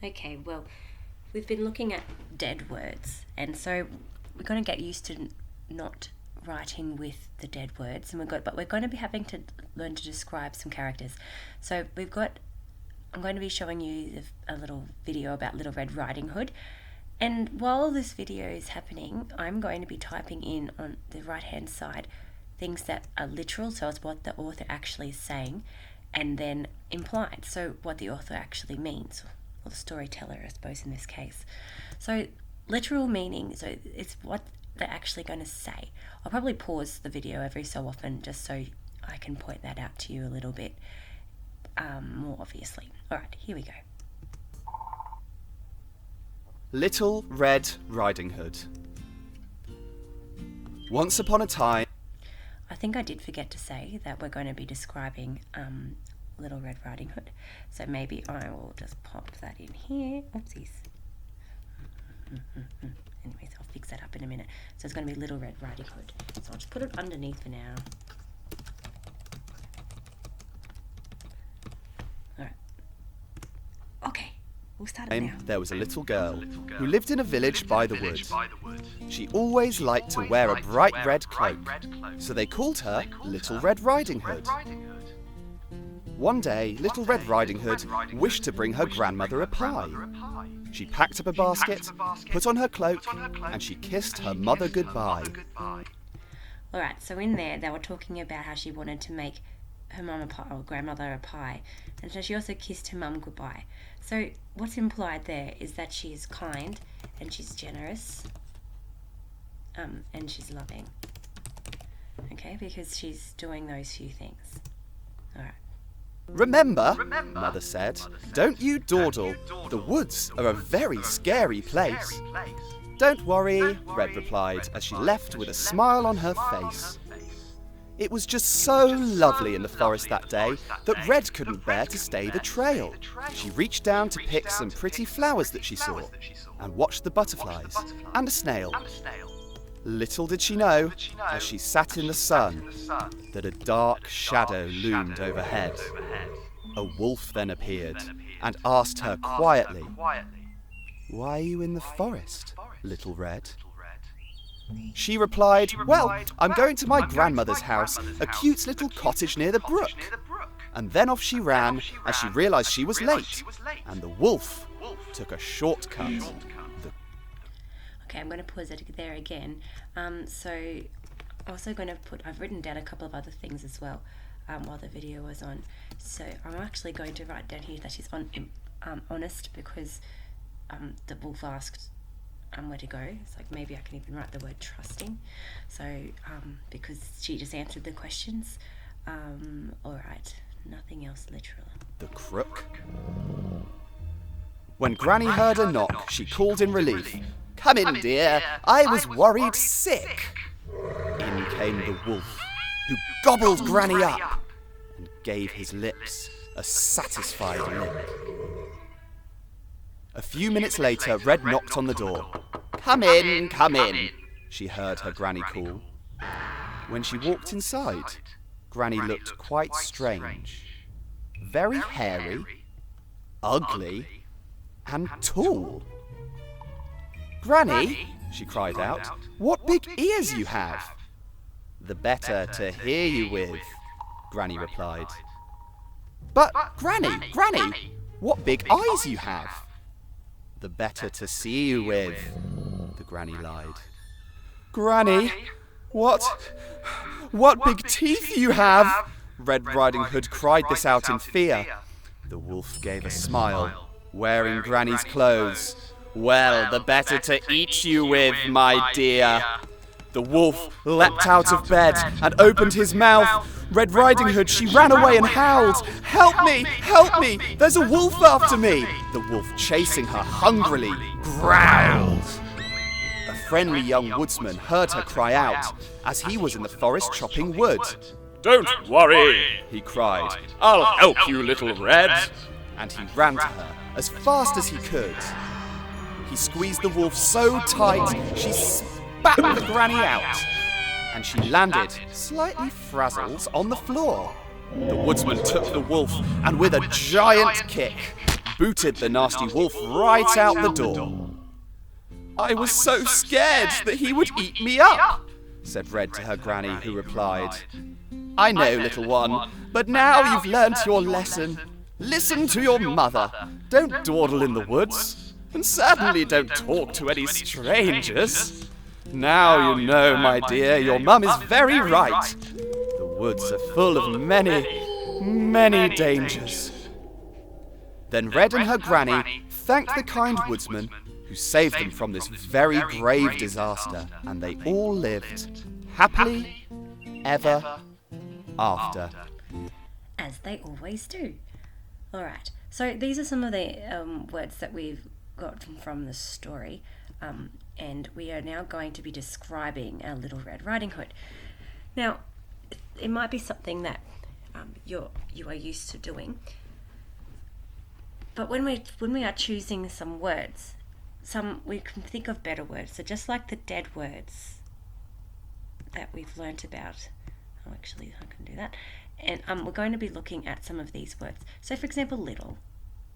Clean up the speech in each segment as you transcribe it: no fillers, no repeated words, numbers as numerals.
Okay, well, we've been looking at dead words, and so we're going to get used to not writing with the dead words, and we're going to be having to learn to describe some characters. So I'm going to be showing you a little video about Little Red Riding Hood, and while this video is happening, I'm going to be typing in on the right hand side things that are literal, so it's what the author actually is saying, and then implied, so what the author actually means, or the storyteller, I suppose, in this case. So literal meaning, so it's what they're actually going to say. I'll probably pause the video every so often just so I can point that out to you a little bit more obviously. Alright, here we go. Little Red Riding Hood. Once upon a time... I think I did forget to say that we're going to be describing Little Red Riding Hood. So maybe I will just pop that in here. Oopsies. Anyways, I'll fix that up in a minute. So it's going to be Little Red Riding Hood. So I'll just put it underneath for now. Alright. Okay, we'll start it now. There was a little girl who lived in a village by the wood. She always liked to wear a bright red cloak, so they called her Little Red Riding Hood. One day, Little Red Riding Hood wished to bring her grandmother a pie. She packed up a basket, put on her cloak, and she kissed her mother goodbye. Alright, so in there they were talking about how she wanted to make her mum a pie, or grandmother a pie, and so she also kissed her mum goodbye. So what's implied there is that she's kind, and she's generous, and she's loving. Okay, because she's doing those few things. Alright. Remember, Mother said, don't you dawdle. The woods are a very scary place. Don't worry, Red replied as she left with a smile on her face. It was just so lovely in the forest that day that Red couldn't bear to stay the trail. She reached down to pick some pretty flowers that she saw and watched the butterflies and a snail. Little did she know, as she sat in the sun, that a dark shadow loomed overhead. A wolf then appeared and asked her quietly, "Why are you in the forest, Little Red?" She replied, "Well, I'm going to my grandmother's house, a cute little cottage near the brook." And then off she ran as she realised she was late, and the wolf took a shortcut. Okay, I'm going to pause it there again. So also going to I've written down a couple of other things as well while the video was on. So I'm actually going to write down here that she's honest, because the wolf asked where to go. It's like maybe I can even write the word trusting. So because she just answered the questions. Alright, nothing else literal. The crook. When Granny heard a knock, she called in relief. "Come in, dear. I was worried sick." In came the wolf, who gobbled Granny up and gave his lips a satisfied lick. A few minutes later, Red knocked on the door. Come in, she heard her Granny call. When she walked inside, Granny looked quite strange. Very hairy, ugly, and tall. "Granny," she cried out, "what big ears you have!" "The better to hear you with," Granny replied. "But, Granny, what big eyes you have!" "The better to see you with," the Granny lied. "Granny, what big teeth you have!" Red Riding Hood cried this out in fear. The wolf gave a smile, wearing Granny's clothes. "Well, the better to eat you with, my dear." The wolf leapt out of bed and opened his mouth. Red Riding Hood, she ran away and howled, Help me, there's a wolf after me." The wolf, chasing her hungrily, growled. A friendly young woodsman heard her cry out as he was in the forest chopping wood. "Don't worry," he cried, "I'll help you, Little Red." and he ran to her as fast as he could. He squeezed the wolf so tight, she spat the Granny out, and she landed, slightly frazzled, on the floor. The woodsman took the wolf and with a giant kick booted the nasty wolf right out the door. "I was so scared that he would eat me up," said Red to her granny, who replied, "I know, little one, but now you've learnt your lesson. Listen to your mother. Don't dawdle in the woods, and certainly don't talk to any strangers. Now you know, my dear, your mum is very right. The woods are full of many, many dangers." Then Red and her granny thanked the kind woodsman who saved them from this very grave disaster, and they all lived happily ever after. As they always do. Alright, so these are some of the words that we've got from the story, and we are now going to be describing our Little Red Riding Hood. Now, it might be something that you are used to doing, but when we are choosing some words, we can think of better words. So just like the dead words that we've learnt about, actually I can do that, and we're going to be looking at some of these words. So for example, little,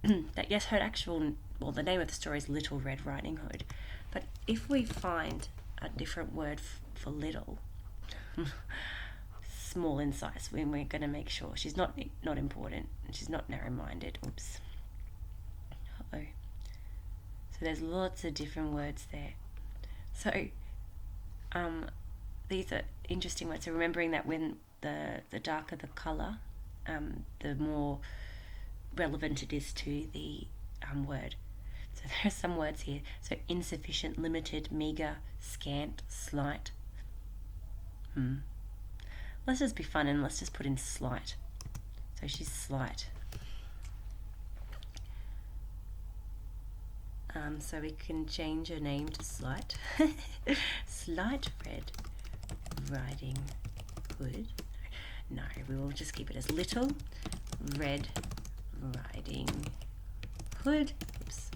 that yes, the name of the story is Little Red Riding Hood, but if we find a different word for little, small in size, we're going to make sure she's not important, and she's not narrow-minded. Oops. Uh-oh. So there's lots of different words there. So these are interesting words. So remembering that when the darker the colour, the more relevant it is to the word. So there are some words here. So insufficient, limited, meagre, scant, slight. Let's just be fun and let's just put in slight. So she's slight. So we can change her name to Slight. Slight Red Riding Hood. No, we will just keep it as Little Red Riding Hood. Oops.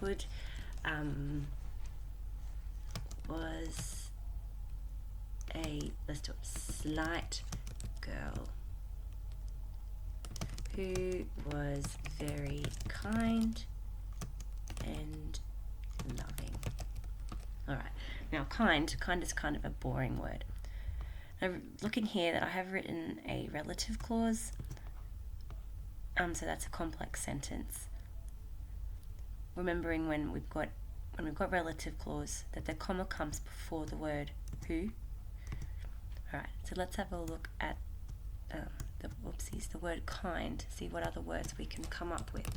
Hood was let's do it, slight girl who was very kind and loving. Alright, now kind is kind of a boring word. Now looking here, that I have written a relative clause, so that's a complex sentence. Remembering when we've got relative clause that the comma comes before the word who. Alright, so let's have a look at the word kind, see what other words we can come up with.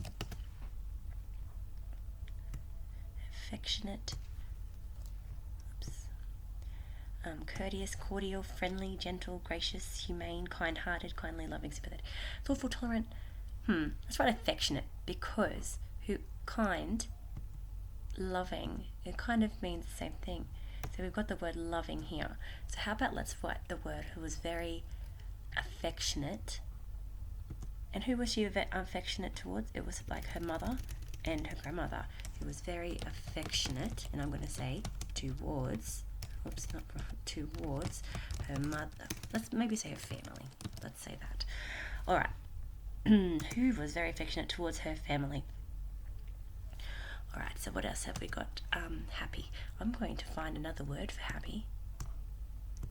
Affectionate, courteous, cordial, friendly, gentle, gracious, humane, kind-hearted, kindly, loving, sympathetic, thoughtful, tolerant. Let's write affectionate, because kind, loving, it kind of means the same thing. So we've got the word loving here. So how about let's write the word who was very affectionate. And who was she affectionate towards? It was like her mother and her grandmother. Who was very affectionate, and I'm going to say towards her mother. Let's maybe say her family. Let's say that. Alright. Who was very affectionate towards her family. Alright, so what else have we got? Happy. I'm going to find another word for happy,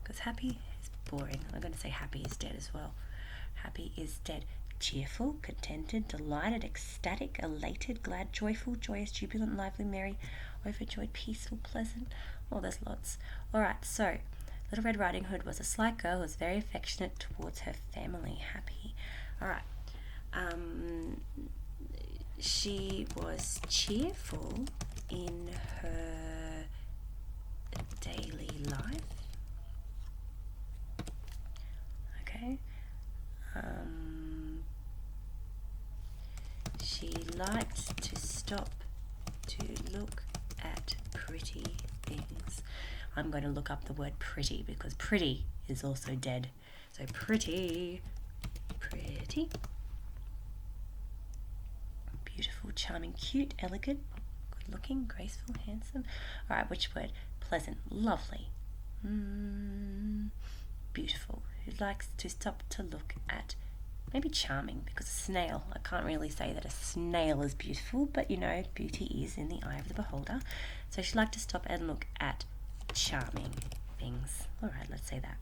because happy is boring. I'm going to say happy is dead as well. Happy is dead. Cheerful, contented, delighted, ecstatic, elated, glad, joyful, joyous, jubilant, lively, merry, overjoyed, peaceful, pleasant. Oh, there's lots. Alright, so Little Red Riding Hood was a slight girl who was very affectionate towards her family. Happy. Alright. She was cheerful in her daily life. Okay. She liked to stop to look at pretty things. I'm going to look up the word pretty because pretty is also dead. So pretty. Beautiful, charming, cute, elegant, good looking, graceful, handsome. Alright, which word? Pleasant, lovely. Beautiful. Who likes to stop to look at maybe charming, because a snail, I can't really say that a snail is beautiful, but you know, beauty is in the eye of the beholder. So she'd like to stop and look at charming things. All right, let's say that.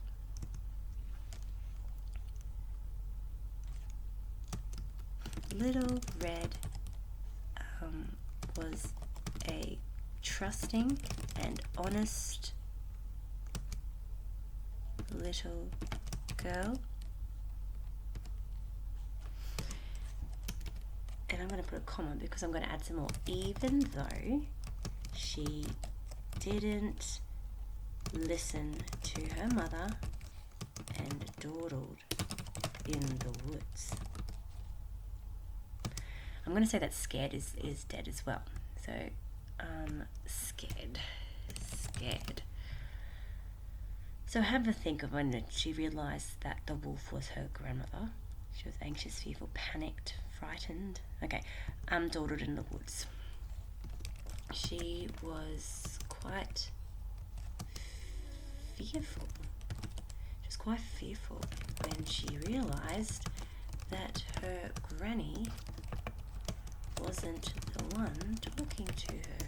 Little Red was a trusting and honest little girl. And I'm going to put a comma because I'm going to add some more. Even though she didn't listen to her mother and dawdled in the woods. I'm going to say that scared is dead as well. So, scared. So have a think of when she realised that the wolf was her grandmother. She was anxious, fearful, panicked, frightened. Okay, dawdled in the woods. She was quite fearful. She was quite fearful when she realised that her granny wasn't the one talking to her.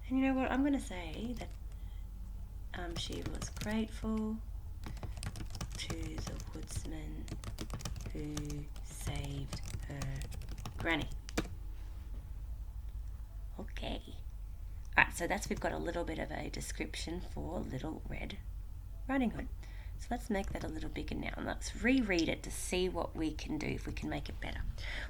And you know what? I'm going to say that she was grateful to the woodsman who saved her granny. Okay. Alright, so we've got a little bit of a description for Little Red Riding Hood. So let's make that a little bigger now, and let's reread it to see what we can do, if we can make it better.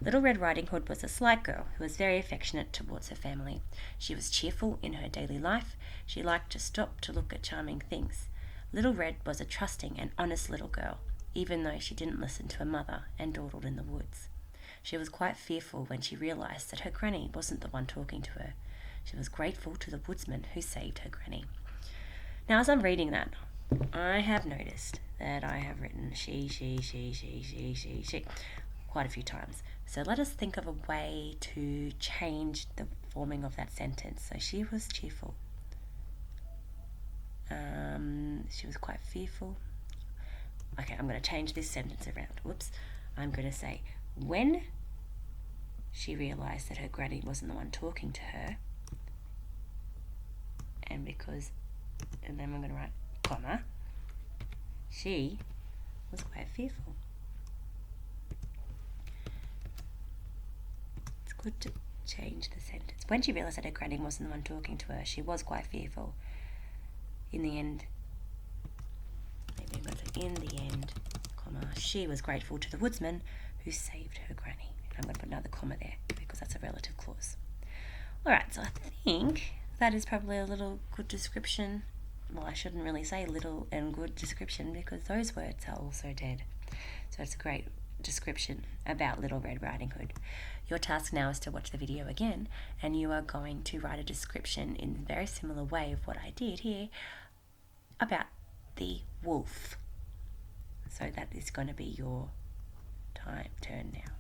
Little Red Riding Hood was a slight girl who was very affectionate towards her family. She was cheerful in her daily life. She liked to stop to look at charming things. Little Red was a trusting and honest little girl, even though she didn't listen to her mother and dawdled in the woods. She was quite fearful when she realised that her granny wasn't the one talking to her. She was grateful to the woodsman who saved her granny. Now, as I'm reading that, I have noticed that I have written she quite a few times. So let us think of a way to change the forming of that sentence. So she was cheerful. She was quite fearful. Okay, I'm going to change this sentence around. Whoops. I'm going to say, when she realised that her granny wasn't the one talking to her, and then I'm going to write, comma, she was quite fearful. It's good to change the sentence. When she realised that her granny wasn't the one talking to her, she was quite fearful. In the end, maybe I'm going to say, in the end, comma, she was grateful to the woodsman who saved her granny. And I'm going to put another comma there because that's a relative clause. Alright, so I think that is probably a little good description. Well, I shouldn't really say little and good description because those words are also dead. So it's a great description about Little Red Riding Hood. Your task now is to watch the video again, and you are going to write a description in a very similar way of what I did here about the wolf. So that is going to be your turn now.